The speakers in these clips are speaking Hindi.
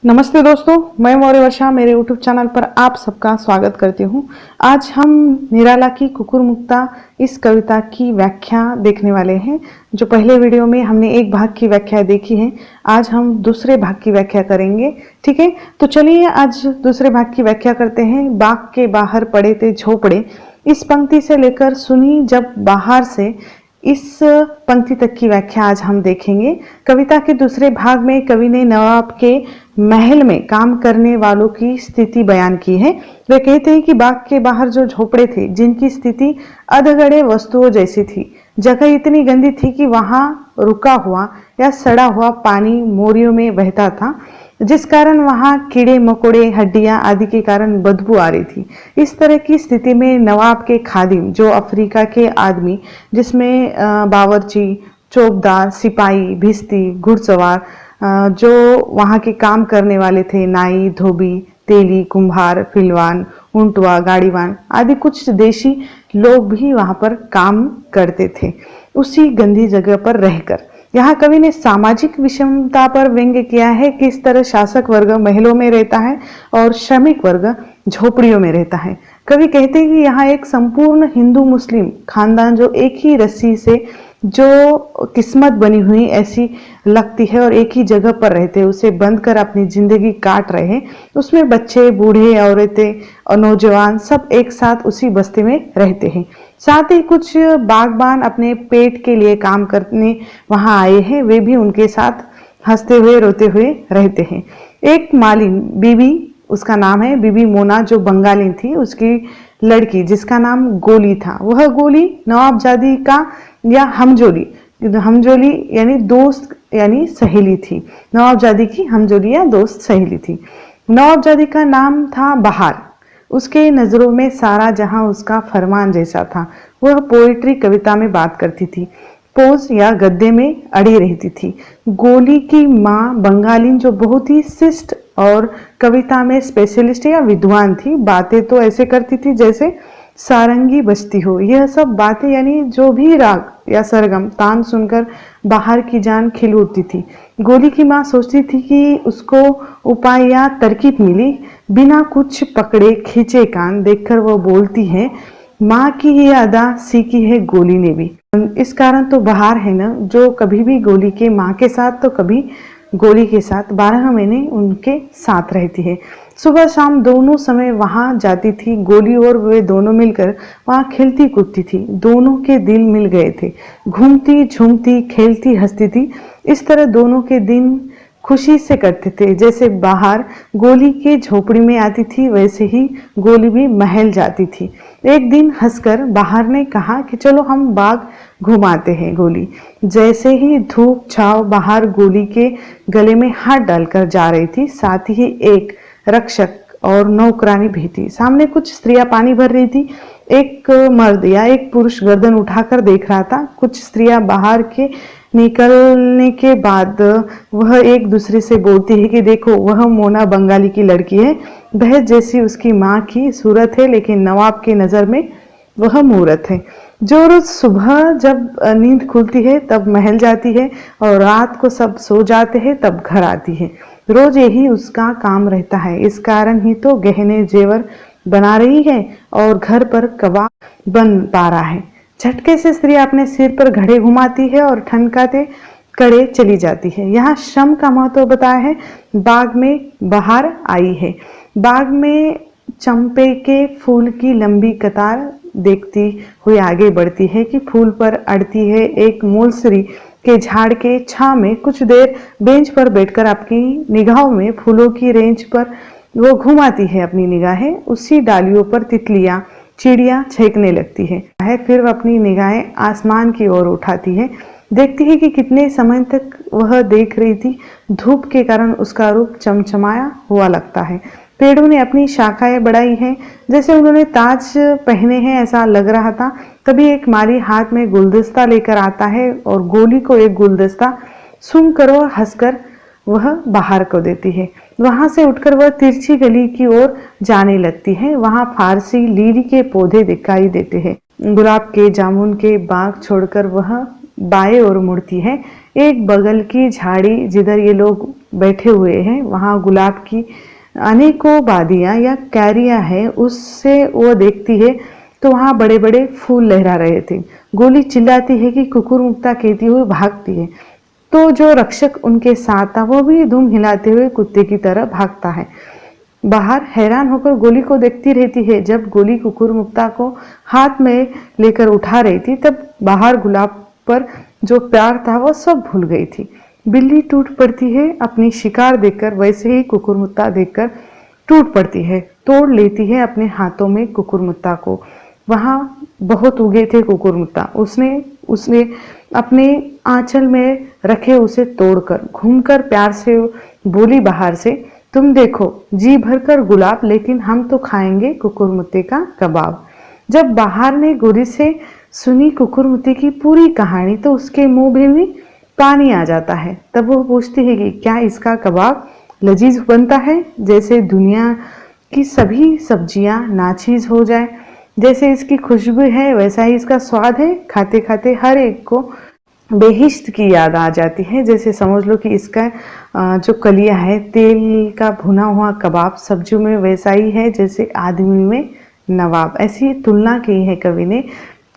नमस्ते दोस्तों, मैं मौर्य वर्षा मेरे यूट्यूब चैनल पर आप सबका स्वागत करती हूँ। आज हम निराला की कुकुरमुक्ता इस कविता की व्याख्या देखने वाले हैं। जो पहले वीडियो में हमने एक भाग की व्याख्या देखी है, आज हम दूसरे भाग की व्याख्या करेंगे। ठीक है, तो चलिए आज दूसरे भाग की व्याख्या करते हैं। बाग के बाहर पड़े थे झोपड़े, इस पंक्ति से लेकर सुनी जब बाहर से, इस पंक्ति तक की व्याख्या आज हम देखेंगे। कविता के दूसरे भाग में कवि ने नवाब के महल में काम करने वालों की स्थिति बयान की है। वे कहते हैं कि बाग के बाहर जो झोपड़े थे, जिनकी स्थिति अधगड़े वस्तुओं जैसी थी, जगह इतनी गंदी थी कि वहां रुका हुआ या सड़ा हुआ पानी मोरियों में बहता था, जिस कारण वहां कीड़े मकोड़े, हड्डियां आदि के कारण बदबू आ रही थी। इस तरह की स्थिति में नवाब के खादिम, जो अफ्रीका के आदमी, जिसमें बावर्ची, चौबदार, सिपाही, भिस्ती, घुड़सवार, जो वहां के काम करने वाले थे, नाई, धोबी, तेली, कुम्हार, फिलवान, ऊंटवा, गाड़ीवान आदि कुछ देशी लोग भी वहां पर काम करते थे, उसी गंदी जगह पर रहकर। यहाँ कवि ने सामाजिक विषमता पर व्यंग्य किया है। किस तरह शासक वर्ग महलों में रहता है और श्रमिक वर्ग झोपड़ियों में रहता है। कवि कहते हैं कि यहाँ एक संपूर्ण हिंदू मुस्लिम खानदान जो एक ही रस्सी से जो किस्मत बनी हुई ऐसी लगती है और एक ही जगह पर रहते हैं, उसे बंद कर अपनी जिंदगी काट रहे हैं। उसमें बच्चे, बूढ़े, औरतें और नौजवान सब एक साथ उसी बस्ती में रहते हैं। साथ ही कुछ बागबान अपने पेट के लिए काम करने वहां आए हैं, वे भी उनके साथ हंसते हुए रोते हुए रहते हैं। एक मालिन बीबी, उसका नाम है बीबी मोना, जो बंगाली थी, उसकी लड़की जिसका नाम गोली था, वह गोली नवाबजादी का या हमजोली, हमजोली यानी दोस्त यानी सहेली थी। नवाबजादी की हमजोली या दोस्त सहेली थी। नवाबजादी का नाम था बहार। उसके नजरों में सारा जहां उसका फरमान जैसा था। वह पोएट्री कविता में बात करती थी, पोज या गद्दे में अड़ी रहती थी। गोली की माँ बंगाली, जो बहुत ही शिष्ट और कविता में स्पेशलिस्ट या विद्वान थी, बातें तो ऐसे करती थी जैसे सारंगी बजती हो। यह सब बातें यानी जो भी राग या सरगम तान सुनकर बाहर की जान खिल उठती थी। गोली की माँ सोचती थी कि उसको उपाय या तरकीब मिली। बिना कुछ पकड़े खींचे कान देखकर वो बोलती है, माँ की ये अदा सीखी है गोली ने भी। इस कारण तो बहार है ना, जो कभी भी गोली के माँ के साथ तो कभी गोली के साथ 12 महीने उनके साथ रहती है। सुबह शाम दोनों समय वहां जाती थी। गोली और वे दोनों मिलकर वहां खेलती कूदती थी। दोनों के दिल मिल गए थे। घूमती झूमती खेलती हंसती थी। इस तरह दोनों के दिन खुशी से करते थे। जैसे बाहर गोली के झोपड़ी में आती थी, वैसे ही गोली भी महल जाती थी। एक दिन हंसकर बाहर ने कहा कि चलो हम बाग घुमाते हैं। गोली जैसे ही धूप छाव बाहर गोली के गले में हाथ डालकर जा रही थी, साथ ही एक रक्षक और नौकरानी भी थी। सामने कुछ स्त्रियां पानी भर रही थी। एक मर्द या एक पुरुष गर्दन उठाकर देख रहा था। कुछ स्त्रियां बाहर के निकलने के बाद वह एक दूसरे से बोलती है कि देखो, वह मोना बंगाली की लड़की है, बहस जैसी उसकी माँ की सूरत है, लेकिन नवाब की नजर में वह मूरत है। जो रोज सुबह जब नींद खुलती है तब महल जाती है और रात को सब सो जाते हैं तब घर आती है। रोज यही उसका काम रहता है। इस कारण ही तो गहने जेवर बना रही है और घर पर कबाब बन पा रहा है। झटके से स्त्री अपने सिर पर घड़े घुमाती है और ठनकाते कड़े चली जाती है। यहाँ श्रम का महत्व बताया है। बाग में बाहर आई है। बाग में चंपे के फूल की लंबी कतार देखती हुई आगे बढ़ती है कि फूल पर अड़ती है। एक मूलसरी के झाड़ के छां में कुछ देर बेंच पर बैठकर अपनी निगाहों में फूलों की रेंज पर वो घुमाती है अपनी निगाहें। उसी डालियों पर तितलियां, चिड़िया छेंकने लगती है। फिर वह अपनी निगाहें आसमान की ओर उठाती है। देखती है कि कितने समय तक वह देख रही थी। धूप के कारण उसका रूप चमचमाया हुआ लगता है। पेड़ों ने अपनी शाखाएं बढ़ाई हैं, जैसे उन्होंने ताज पहने हैं, ऐसा लग रहा था। तभी एक माली हाथ में गुलदस्ता लेकर आता है और गोली को एक गुलदस्ता सुनकर और हंसकर वह बाहर को देती है। वहां से उठकर वह तिरछी गली की ओर जाने लगती है। वहां फारसी लीली के पौधे दिखाई देते हैं। गुलाब के, जामुन के बाग छोड़कर वह बाएं ओर मुड़ती है। एक बगल की झाड़ी जिधर ये लोग बैठे हुए हैं, वहाँ गुलाब की अनेकों वादियाँ या कैरियाँ हैं, उससे वो देखती है तो वहाँ बड़े बड़े फूल लहरा रहे थे। गोली चिल्लाती है कि कुकुरमुक्ता कहती हुई भागती है, तो जो रक्षक उनके साथ था वो भी दुम हिलाते हुए कुत्ते की तरह भागता है। बाहर हैरान होकर गोली को देखती रहती है। जब गोली कुकुरमुक्ता को हाथ में लेकर उठा रही थी तब बाहर गुलाब पर जो प्यार था वो सब भूल गई थी। बिल्ली टूट पड़ती है अपनी शिकार देखकर, वैसे ही कुकुरमुक्ता देखकर टूट पड़ती है, तोड़ लेती है अपने हाथों में कुकुरमुक्ता को। वहाँ बहुत उगे थे कुकुरमुक्ता, उसने उसने अपने आंचल में रखे उसे तोड़कर घूमकर प्यार से बोली बाहर से, तुम देखो जी भरकर गुलाब, लेकिन हम तो खाएंगे कुकुरमुत्ते का कबाब। जब बाहर ने गोरी से सुनी कुकुरमुत्ते की पूरी कहानी तो उसके मुंह में भी पानी आ जाता है। तब वो पूछती है कि क्या इसका कबाब लजीज बनता है, जैसे दुनिया की सभी सब्जियां नाचीज हो जाए, जैसे इसकी खुशबू है वैसा ही इसका स्वाद है। खाते खाते हर एक को बेहिश्त की याद आ जाती है। जैसे समझ लो कि इसका जो कलिया है, तेल का भुना हुआ कबाब सब्जियों में वैसा ही है जैसे आदमी में नवाब। ऐसी तुलना की है कवि ने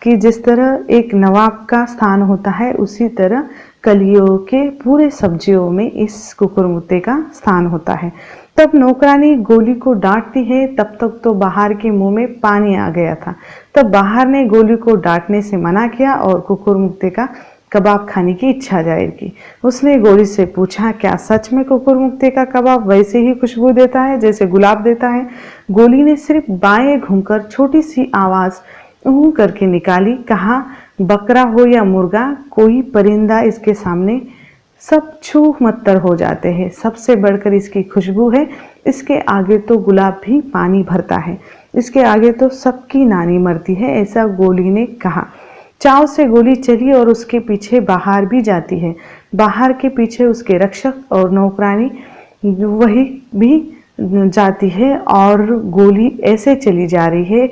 कि जिस तरह एक नवाब का स्थान होता है उसी तरह कलियों के पूरे सब्जियों में इस कुकुरमुत्ते का स्थान होता है। तब नौकरानी गोली को डांटती है, तब तक तो बाहर के मुंह में पानी आ गया था। तब बाहर ने गोली को डांटने से मना किया और कुकुरमुत्ते का कबाब खाने की इच्छा जाहिर की। उसने गोली से पूछा, क्या सच में कुकुरमुत्ते का कबाब वैसे ही खुशबू देता है जैसे गुलाब देता है? गोली ने सिर्फ बाएं घूमकर छोटी सी आवाज ऊं करके निकाली, कहा, बकरा हो या मुर्गा, कोई परिंदा इसके सामने सब छूह मत्तर हो जाते हैं। सबसे बढ़कर इसकी खुशबू है, इसके आगे तो गुलाब भी पानी भरता है, इसके आगे तो सबकी नानी मरती है, ऐसा गोली ने कहा। चाव से गोली चली और उसके पीछे बाहर भी जाती है। बाहर के पीछे उसके रक्षक और नौकरानी वही भी जाती है और गोली ऐसे चली जा रही है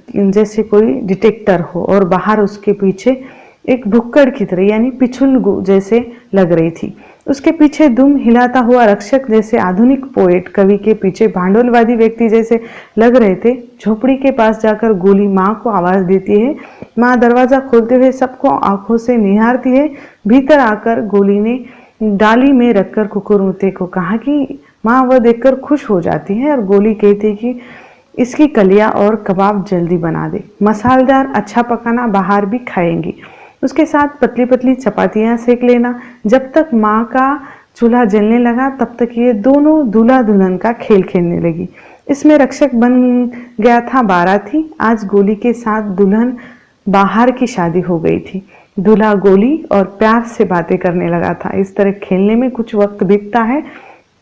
जैसे कोई डिटेक्टर हो, और बाहर उसके पीछे एक भुक्कड़ की तरह यानी पिछुलगू जैसे लग रही थी। उसके पीछे दुम हिलाता हुआ रक्षक जैसे आधुनिक पोएट कवि के पीछे भांडोलवादी व्यक्ति जैसे लग रहे थे। झोपड़ी के पास जाकर गोली माँ को आवाज देती है। माँ दरवाजा खोलते हुए सबको आंखों से निहारती है। भीतर आकर गोली ने डाली में रखकर कुकुरमुत्ते को कहा कि माँ वह देखकर खुश हो जाती है और गोली कहती है कि इसकी कलिया और कबाब जल्दी बना दे, मसालेदार अच्छा पकाना, बाहर भी खाएंगी। उसके साथ पतली पतली चपातियां सेक लेना। जब तक माँ का चूल्हा जलने लगा तब तक ये दोनों दूल्हा दुल्हन का खेल खेलने लगी। इसमें रक्षक बन गया था बाराती। आज गोली के साथ दुल्हन बाहर की शादी हो गई थी। दूल्हा गोली और प्यार से बातें करने लगा था। इस तरह खेलने में कुछ वक्त बीतता है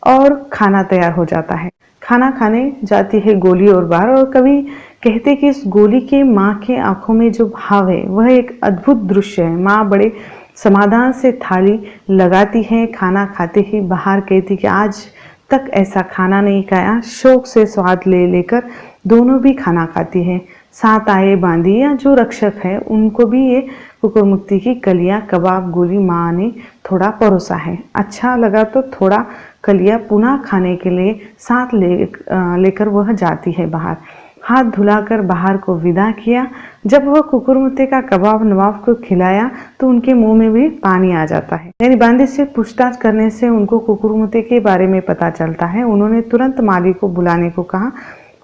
और खाना तैयार हो जाता है। खाना खाने जाती है गोली और बाहर, और कवि कहते कि इस गोली के माँ के आंखों में जो भाव है वह एक अद्भुत दृश्य है। माँ बड़े समाधान से थाली लगाती है। खाना खाते ही बाहर कहती कि आज तक ऐसा खाना नहीं खाया। शौक से स्वाद ले लेकर दोनों भी खाना खाती है। साथ आए बांदी या जो रक्षक है उनको भी ये कुकुरमुत्ते की कलियां कबाब गोली माँ ने थोड़ा परोसा है। अच्छा लगा तो थोड़ा कलिया पुनः खाने के लिए साथ लेकर वह जाती है बाहर। हाथ धुलाकर बाहर को विदा किया। जब वह कुकुरमुत्ते का कबाब नवाब को खिलाया तो उनके मुंह में भी पानी आ जाता है। यानी बांदी से पूछताछ करने से उनको कुकुरमुत्ते के बारे में पता चलता है। उन्होंने तुरंत माली को बुलाने को कहा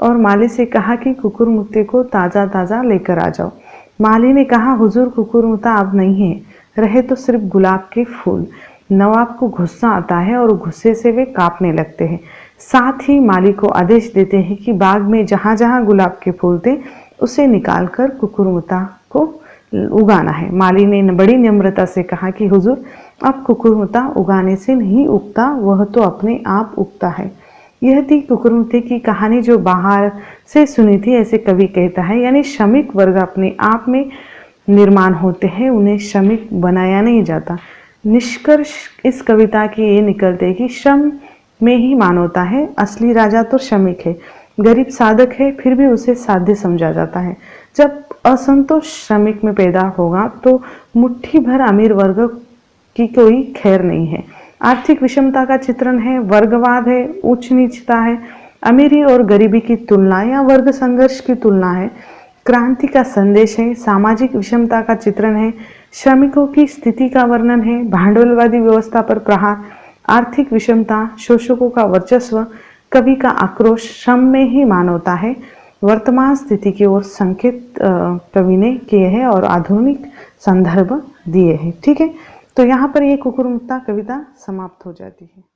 और माली से कहा कि कुकुरमुत्ते को ताज़ा ताज़ा लेकर आ जाओ। माली ने कहा, हुजूर कुकुरमुत्ता अब नहीं है, रहे तो सिर्फ गुलाब के फूल। नवाब को गुस्सा आता है और गुस्से से वे कांपने लगते हैं। साथ ही माली को आदेश देते हैं कि बाग में जहाँ जहाँ गुलाब के फूल थे उसे निकालकर कुकुरमुत्ता को उगाना है। माली ने बड़ी नम्रता से कहा कि हुजूर अब कुकुरमुत्ता उगाने से नहीं उगता, वह तो अपने आप उगता है। यह थी कुकुरमुत्ते की कहानी जो बाहर से सुनी थी, ऐसे कवि कहता है। यानी श्रमिक वर्ग अपने आप में निर्माण होते हैं, उन्हें श्रमिक बनाया नहीं जाता। निष्कर्ष इस कविता के ये निकलते हैं कि श्रम में ही मानवता है। असली राजा तो श्रमिक है, गरीब साधक है, फिर भी उसे साध्य समझा जाता है। जब असंतोष श्रमिक में पैदा होगा तो मुट्ठी भर अमीर वर्ग की कोई खैर नहीं है। आर्थिक विषमता का चित्रण है, वर्गवाद है, उच्च नीचता है, अमीरी और गरीबी की तुलना या वर्ग संघर्ष की तुलना है, क्रांति का संदेश है, सामाजिक विषमता का चित्रण है, श्रमिकों की स्थिति का वर्णन है, भांडवलवादी व्यवस्था पर प्रहार, आर्थिक विषमता, शोषकों का वर्चस्व, कवि का आक्रोश, श्रम में ही मानवता है, वर्तमान स्थिति की ओर संकेत कवि ने किए हैं और आधुनिक संदर्भ दिए हैं। ठीक है, तो यहाँ पर ये कुकुरमुक्ता कविता समाप्त हो जाती है।